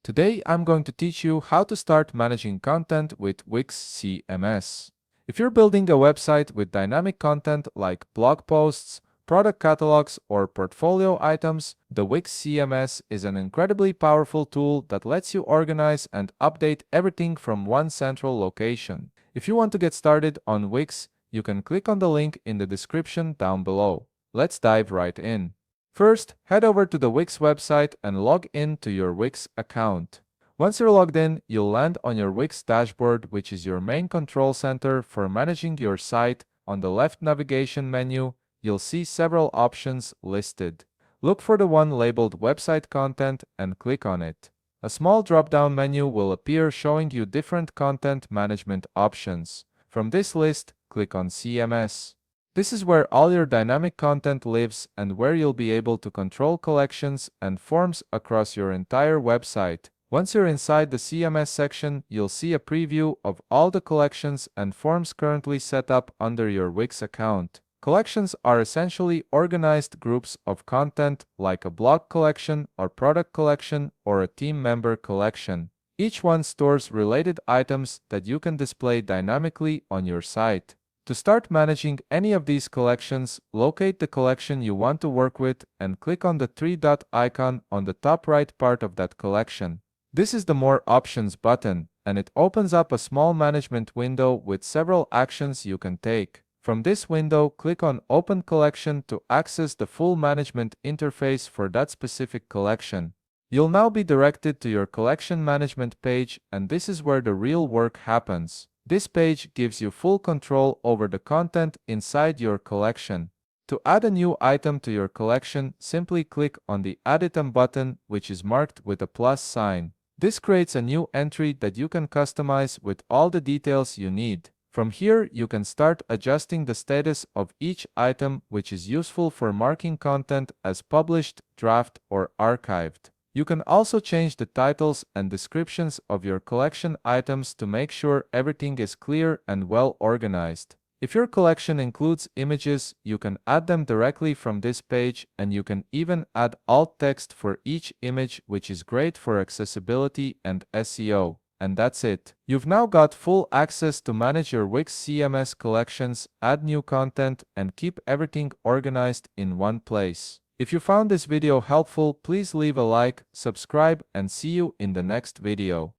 Today I'm going to teach you how to start managing content with Wix CMS. If you're building a website with dynamic content like blog posts, product catalogs, or portfolio items, the Wix CMS is an incredibly powerful tool that lets you organize and update everything from one central location. If you want to get started on Wix, you can click on the link in the description down below. Let's dive right in. First, head over to the Wix website and log in to your Wix account. Once you're logged in, you'll land on your Wix dashboard, which is your main control center for managing your site. On the left navigation menu, you'll see several options listed. Look for the one labeled Website Content and click on it. A small drop-down menu will appear showing you different content management options. From this list, click on CMS. This is where all your dynamic content lives and where you'll be able to control collections and forms across your entire website. Once you're inside the CMS section, you'll see a preview of all the collections and forms currently set up under your Wix account. Collections are essentially organized groups of content like a blog collection or product collection or a team member collection. Each one stores related items that you can display dynamically on your site. To start managing any of these collections, locate the collection you want to work with and click on the three-dot icon on the top right part of that collection. This is the More Options button, and it opens up a small management window with several actions you can take. From this window, click on Open Collection to access the full management interface for that specific collection. You'll now be directed to your collection management page, and this is where the real work happens. This page gives you full control over the content inside your collection. To add a new item to your collection, simply click on the Add Item button, which is marked with a plus sign. This creates a new entry that you can customize with all the details you need. From here, you can start adjusting the status of each item, which is useful for marking content as published, draft, or archived. You can also change the titles and descriptions of your collection items to make sure everything is clear and well organized. If your collection includes images, you can add them directly from this page, and you can even add alt text for each image, which is great for accessibility and SEO. And that's it. You've now got full access to manage your Wix CMS collections, add new content, and keep everything organized in one place. If you found this video helpful, please leave a like, subscribe, and see you in the next video.